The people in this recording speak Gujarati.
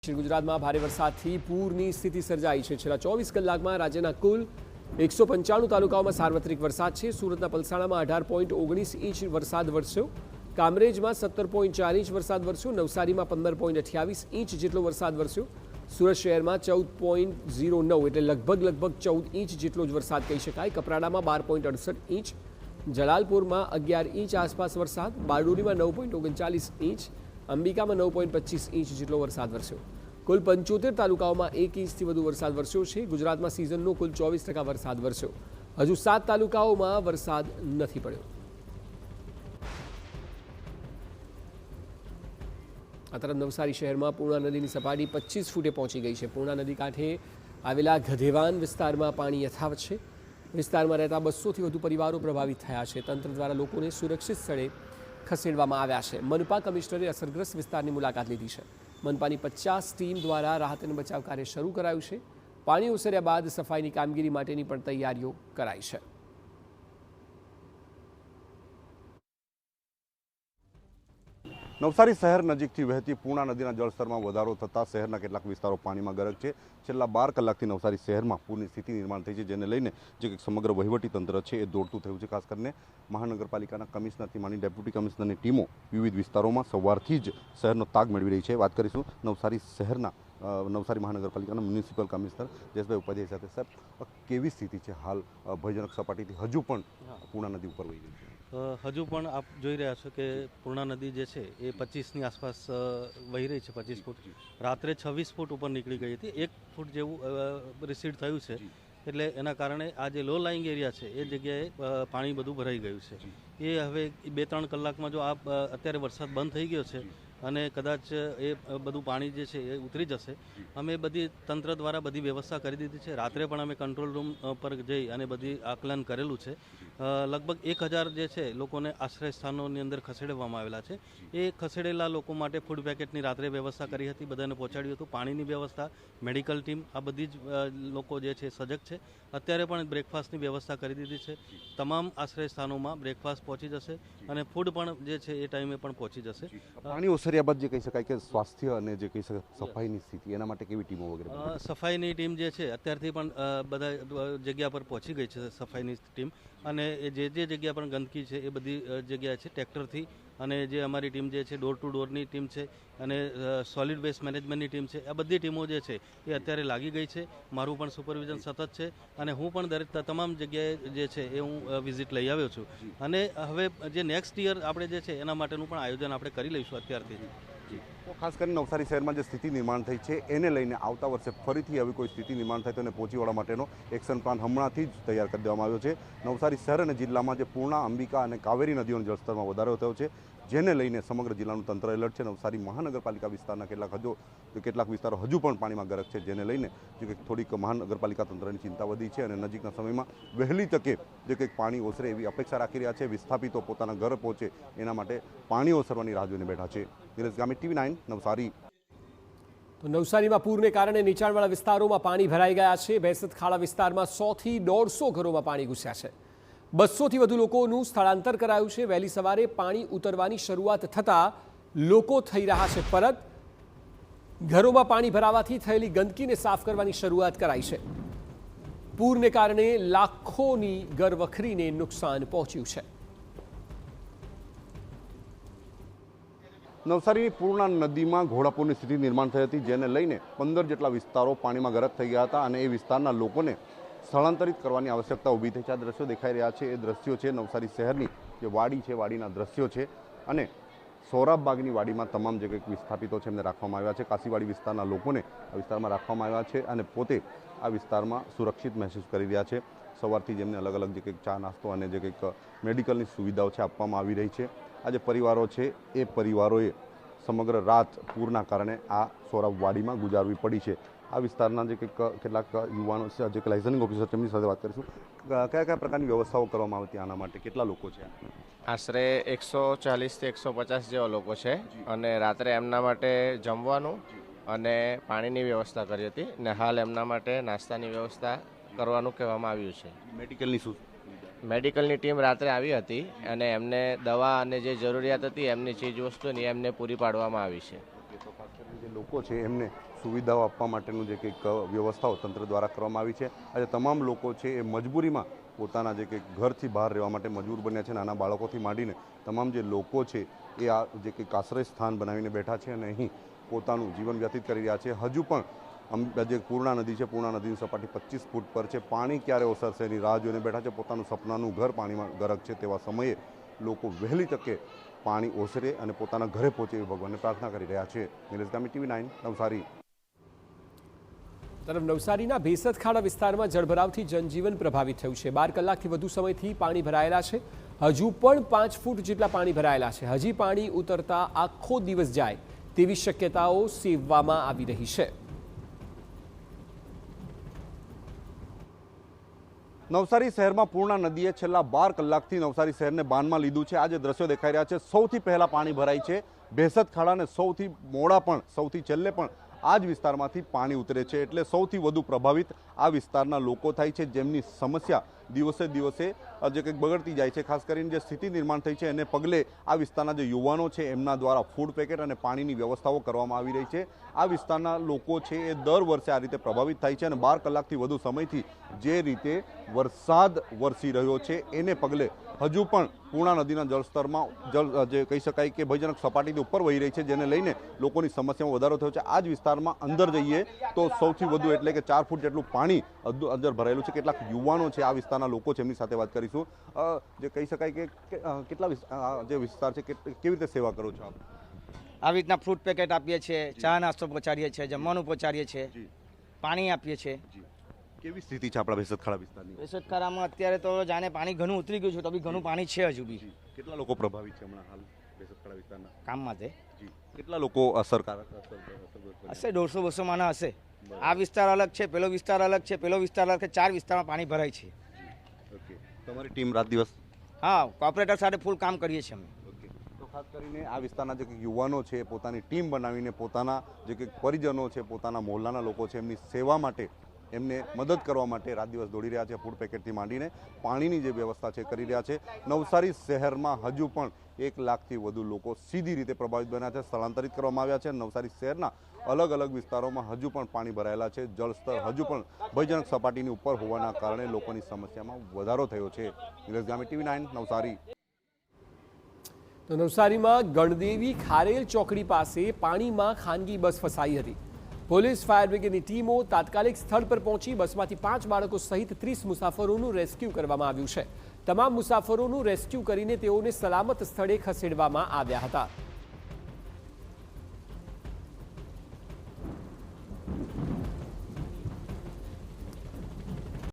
गुजरात में भारे वरसादथी पूरनी स्थिति सर्जाई है। छेल्ला 24 कलाकमां राज्यना कुल 195 तालुकाओमां सार्वत्रिक वरसाद है। सूरतना पलसाणामां 18.19 इंच वरसाद वरस्यो, कामरेजमां 17.4 इंच वरसाद वरस्यो, नवसारीमां 15.28 इंच जेटलो वरसाद वरस्यो, सूरत शहेरमां 14.09 एटले लगभग 14 इंच जेटलो ज वरसाद कही शकाय। कपराडामां 12.68 इंच, जलालपुरमां 11 इंच आसपास वरसाद, बारडोलीमां 9.39 इंच, अंबिकामां 9.25 इंच जेटलो वरसाद वरस्यो। कुल 75 तालुकाओमां 1 इंचथी वधु वरसाद वरस्यो छे। गुजरातमां सीजननो कुल 24% वरसाद वरस्यो। हजू 7 तालुकाओमां वरसाद नथी पड्यो। आ तरफ नवसारी शहेरमां पूर्णा नदीनी सपाटी 25 फूटे पहोंची गई है। पूर्णा नदी कांठे आवेला गधेवान विस्तारमां पाणी यथावत है। विस्तारमां रहता 200 थी वधु परिवारो प्रभावित थया छे। तंत्र द्वारा लोकोने सुरक्षित स्थळे खसेड़वामां आव्या छे। मनपा कमिश्नरे असरग्रस्त विस्तारनी मुलाकात लीधी है। मनपानी 50 टीम द्वारा राहत अने बचाव कार्य शरू करायुं छे। पाणी ओसर्या बाद सफाईनी कामगीरी माटेनी पण तैयारीओ कराई छे। नवसारी शहर नजीकथी वहेती पूर्णा नदीना जलस्तरमां वधारो थता शहेરના કેટલાક વિસ્તારો પાણીમાં ગરક છે। છેલ્લા 12 કલાકથી નવસારી શહેરમાં પૂરની સ્થિતિ નિર્માણ થઈ છે, જેને લઈને જે સમગ્ર વહીવટી તંત્ર છે એ દોડતું થયું છે। ખાસ કરીને મહાનગરપાલિકાના કમિશનરથી માંડી ડેપ્યુટી કમિશનરની ટીમો વિવિધ વિસ્તારોમાં સવારથી જ શહેરનો તાગ મેળવી રહી છે। વાત કરીશું નવસારી શહેરના નવસારી મહાનગરપાલિકાના મ્યુનિસિપલ કમિશનર જયેશભાઈ ઉપાધ્યાય સાથે। સાહેબ, કેવી સ્થિતિ છે હાલ? ભયજનક સપાટીથી હજુ પણ પૂર્ણા નદી ઉપર વહી રહી છે? હજુ પણ આપ જોઈ રહ્યા છો કે પૂર્ણા નદી જે છે એ 25ની આસપાસ વહી રહી છે। 25 ફૂટ, રાત્રે 26 ફૂટ ઉપર નીકળી ગઈ હતી। 1 ફૂટ જેવું રિસીડ થયું છે, એટલે એના કારણે આ જે લો લાઇંગ એરિયા છે એ જગ્યાએ પાણી બધું ભરાઈ ગયું છે। એ હવે 2-3 કલાકમાં જો આ અત્યારે વરસાદ બંધ થઈ ગયો છે અને કદાચ એ બધું પાણી જે છે એ ઉતરી જશે। અમે બધી તંત્ર દ્વારા બધી વ્યવસ્થા કરી દીધી છે। રાત્રે પણ અમે કંટ્રોલ રૂમ પર જઈ અને બધી આકલન કરેલું છે। લગભગ 1000 જે છે લોકોને આશ્રય સ્થાનોની અંદર ખસેડવામાં આવેલા છે। એ ખસેડેલા લોકો માટે ફૂડ પેકેટની રાત્રે વ્યવસ્થા કરી હતી, બધાને પહોંચાડ્યું હતું। પાણીની વ્યવસ્થા, મેડિકલ ટીમ, આ બધી જ લોકો જે છે સજગ છે। અત્યારે પણ બ્રેકફાસ્ટની વ્યવસ્થા કરી દીધી છે। તમામ આશ્રય સ્થાનોમાં બ્રેકફાસ્ટ પહોંચી જશે અને ફૂડ પણ જે છે એ ટાઈમે પણ પહોંચી જશે। પાણી ઓસર્યા બાદ જે કહી શકાય કે સ્વાસ્થ્ય અને જે કહી શકાય સફાઈની સ્થિતિ, એના માટે કેવી ટીમો વગેરે? સફાઈની ટીમ જે છે અત્યારથી પણ બધા જગ્યા પર પહોંચી ગઈ છે સફાઈની ટીમ, અને જે જગ્યા પર ગંદકી છે એ બધી જગ્યા છે ટ્રેક્ટરથી, અને જે અમારી ટીમ જે છે ડોર ટુ ડોરની ટીમ છે અને સોલિડ વેસ્ટ મેનેજમેન્ટની ટીમ છે, આ બધી ટીમો જે છે એ અત્યારે લાગી ગઈ છે। મારું પણ સુપરવિઝન સતત છે અને હું પણ તમામ જગ્યાએ જે છે એ હું વિઝિટ લઈ આવ્યો છું। અને હવે જે નેક્સ્ટ યર આપણે જે છે એના માટેનું પણ આયોજન આપણે કરી લઈશું અત્યારથી જ। તો ખાસ કરીને નવસારી શહેરમાં જે સ્થિતિ નિર્માણ થઈ છે એને લઈને આવતા વર્ષે ફરીથી આવી કોઈ સ્થિતિ નિર્માણ થાય તો એને પહોંચી વળવા માટેનો એક્શન પ્લાન હમણાંથી જ તૈયાર કરી દેવામાં આવ્યો છે। નવસારી શહેર અને જિલ્લામાં જે પૂર્ણા, અંબિકા અને કાવેરી નદીઓના જળસ્તરમાં વધારો થયો છે, જેને લઈને સમગ્ર જિલ્લાનું તંત્ર એલર્ટ છે। નવસારી મહાનગરપાલિકા વિસ્તારના કેટલાક વિસ્તારો હજુ પણ પાણીમાં ગરક છે, જેને લઈને જે કંઈક થોડીક મહાનગરપાલિકા તંત્રની ચિંતા વધી છે અને નજીકના સમયમાં વહેલી તકે જે કંઈક પાણી ઓસરે એવી અપેક્ષા રાખી રહ્યા છે। વિસ્થાપિતો પોતાના ઘર પહોંચે એના માટે પાણી ઓસરવાની રાહ જોઈને બેઠા છે। ધીરજ ગામિત, TV9 નવસારી। તો નવસારીમાં પૂરને કારણે નીચાણવાળા વિસ્તારોમાં પાણી ભરાઈ ગયા છે। બેસત ખાડા વિસ્તારમાં 100 થી 150 ઘરોમાં પાણી ઘૂસ્યા છે। 200 થી વધુ લોકોનું સ્થળાંતર કરાયું છે। વહેલી સવારે પાણી ઉતરવાની શરૂઆત થતાં લોકો થઈ રહ્યા છે પરત। ઘરોમાં પાણી ભરાવાથી થયેલી ગંદકીને સાફ કરવાની શરૂઆત કરાઈ છે। પૂરને કારણે લાખોની ઘરવખરીને નુકસાન પહોંચ્યું છે। નવસારીની પૂર્ણા નદીમાં ઘોડાપૂરની સ્થિતિ નિર્માણ થઈ હતી, જેને લઈને 15 જેટલા વિસ્તારો પાણીમાં ગરક થઈ ગયા હતા અને એ વિસ્તારના લોકોને સ્થળાંતરિત કરવાની આવશ્યકતા ઊભી થઈ છે। આ દ્રશ્યો દેખાઈ રહ્યા છે એ દ્રશ્યો છે નવસારી શહેરની જે વાડી છે, વાડીના દ્રશ્યો છે। અને સૌરાબ બાગની વાડીમાં તમામ જે કંઈક વિસ્થાપિતો છે એમને રાખવામાં આવ્યા છે। કાશીવાડી વિસ્તારના લોકોને આ વિસ્તારમાં રાખવામાં આવ્યા છે અને પોતે આ વિસ્તારમાં સુરક્ષિત મહેસૂસ કરી રહ્યા છે। સવારથી જેમને અલગ અલગ જે કંઈક ચા નાસ્તો અને જે કંઈક મેડિકલની સુવિધાઓ છે આપવામાં આવી રહી છે। આ જે પરિવારો છે એ પરિવારોએ સમગ્ર રાત પૂરના કારણે આ સૌરાબ વાડીમાં ગુજારવી પડી છે। આ વિસ્તારના જે કેટલાક યુવાનો છે, જે લાયસન્સિંગ ઓફિસર, તેમની સાથે વાત કરીશું। કયા પ્રકારની વ્યવસ્થાઓ કરવામાં આવતી આના માટે? કેટલા લોકો છે? આશરે 140 થી 150 જેવા લોકો છે અને રાત્રે એમના માટે જમવાનું અને પાણીની વ્યવસ્થા કરી હતી ને હાલ એમના માટે નાસ્તાની વ્યવસ્થા કરવાનું કહેવામાં આવ્યું છે। મેડિકલની શું? મેડિકલની ટીમ રાત્રે આવી હતી અને એમને દવા અને જે જરૂરિયાત હતી એમની ચીજ વસ્તુની એમને પૂરી પાડવામાં આવી છે। લોકો છે એમને સુવિધાઓ આપવા માટેનું જે કંઈક વ્યવસ્થાઓ તંત્ર દ્વારા કરવામાં આવી છે. આજે તમામ લોકો છે એ મજબૂરીમાં પોતાના જે કંઈક ઘરથી બહાર રહેવા માટે મજબૂર બન્યા છે. નાના બાળકોથી માંડીને તમામ જે લોકો છે એ આ જે કંઈક આશ્રય સ્થાન બનાવીને બેઠા છે અને અહીં પોતાનું જીવન વ્યતીત કરી રહ્યા છે. હજુ પણ જે પૂર્ણા નદી છે, પૂર્ણા નદીની સપાટી 25 ફૂટ પર છે. પાણી ક્યારે ઓસરશે એની રાહ જોઈને બેઠા છે. પોતાનું સપનાનું ઘર પાણીમાં ગરક છે તેવા સમયે લોકો વહેલી તકે પાણી ઓસરે અને પોતાના ઘરે પહોંચે એવી ભગવાનને પ્રાર્થના કરી રહ્યા છે. નિલેશ ગામી, TV9 નવસારી. તરફ નવસારીના ભેસદ ખાડા વિસ્તારમાં જળભરાવથી જનજીવન પ્રભાવિત થયું છે. 12 કલાકથી વધુ સમયથી પાણી ભરાયેલા છે. હજુ પણ 5 ફૂટ જેટલા પાણી ભરાયેલા છે. હજી પાણી ઉતરતા આખો દિવસ જાય તેવી શક્યતાઓ સેવવામાં આવી રહી છે. નવસારી શહેરમાં પૂર્ણા નદીએ છેલ્લા 12 કલાકથી નવસારી શહેરને બાનમાં લીધું છે. આ જે દ્રશ્યો દેખાઈ રહ્યા છે, સૌથી પહેલા પાણી ભરાય છે ભેસદ ખાડાને સૌથી મોડા પણ સૌથી છેલ્લે પણ આ જ વિસ્તારમાંથી પાણી ઉતરે છે. એટલે સૌથી વધુ પ્રભાવિત આ વિસ્તારના લોકો થાય છે, જેમની સમસ્યા દિવસે દિવસે જે કંઈક બગડતી જાય છે. ખાસ કરીને જે સ્થિતિ નિર્માણ થઈ છે એને પગલે આ વિસ્તારના જે યુવાનો છે એમના દ્વારા ફૂડ પેકેટ અને પાણીની વ્યવસ્થાઓ કરવામાં આવી રહી છે. આ વિસ્તારના લોકો છે એ દર વર્ષે આ રીતે પ્રભાવિત થાય છે અને 12 કલાકથી વધુ સમયથી જે રીતે વરસાદ વરસી રહ્યો છે એને પગલે હજુ પણ પૂર્ણા નદીના જળસ્તરમાં જે કહી શકાય કે ભયજનક સપાટીથી ઉપર વહી રહી છે, જેને લઈને લોકોની સમસ્યામાં વધારો થયો છે. આ જ વિસ્તારમાં અંદર જઈએ તો સૌથી વધુ એટલે કે 4 ફૂટ જેટલું પાણી અંદર ભરાયેલું છે. કેટલાક યુવાનો છે આ વિસ્તારના લોકો છે, એમની સાથે વાત કરીશું. જે કહી શકાય કે કેટલા જે વિસ્તાર છે કેવી રીતે સેવા કરો છો આપ? આવી રીતના ફ્રૂટ પેકેટ આપીએ છીએ, ચા નાસ્તો પહોંચાડીએ છીએ, જમવાનું પહોંચાડીએ છીએ, પાણી આપીએ છીએ. કેવી સ્થિતિ છે આપણા ભેસદ ખાડા વિસ્તારની? ભેસદ ખાડામાં અત્યારે તો જાણે પાણી ઘણું ઉતરી ગયું છે, તો બી ઘણું પાણી છે હજુ બી. કેટલા લોકો પ્રભાવિત છે હમણાં હાલ ભેસદ ખાડા વિસ્તારના કામ માટે? કેટલા લોકો અસરકારક હશે 150-200 માના હશે. આ વિસ્તાર અલગ છે, પેલો વિસ્તાર અલગ છે, પેલો વિસ્તાર અલગ છે. 4 વિસ્તારમાં પાણી ભરાય છે. ઓકે, તમારી ટીમ રાત દિવસ? હા, કોઓપરેટર સાથે ફૂલ કામ કરીએ છીએ અમે. તો ખાસ કરીને આ વિસ્તારના જે યુવાનો છે પોતાની ટીમ બનાવીને પોતાના જે કંઈક પરિજનો છે, પોતાના મહોલ્લાના લોકો છે, એમની સેવા માટે, એમને મદદ કરવા માટે રાત દિવસ દોડી રહ્યા છે. ફૂડ પેકેટથી માંડીને પાણીની જે વ્યવસ્થા છે કરી રહ્યા છે. નવસારી શહેરમાં હજુ પણ 1 લાખથી વધુ લોકો સીધી રીતે પ્રભાવિત બન્યા છે, સ્થળાંતરિત કરવામાં આવ્યા છે. નવસારી શહેરના અલગ અલગ વિસ્તારોમાં હજુ પણ પાણી ભરાયેલા છે. જળસ્તર હજુ પણ ભયજનક સપાટીની ઉપર હોવાના કારણે લોકોની સમસ્યામાં વધારો થયો છે. નિલેશ ગામી, TV9 નવસારી. તો નવસારીમાં ગણદેવી ખારેલ ચોકડી પાસે પાણીમાં ખાનગી બસ ફસાઈ હતી. પોલીસ ફાયર બ્રિગેડની ટીમો તાત્કાલિક સ્થળ પર પહોંચી બસમાંથી 5 બાળકો સહિત 30 મુસાફરોનું રેસ્ક્યુ કરવામાં આવ્યું છે. તમામ મુસાફરોનું રેસ્ક્યુ કરીને તેઓને સલામત સ્થળે ખસેડવામાં આવ્યા હતા.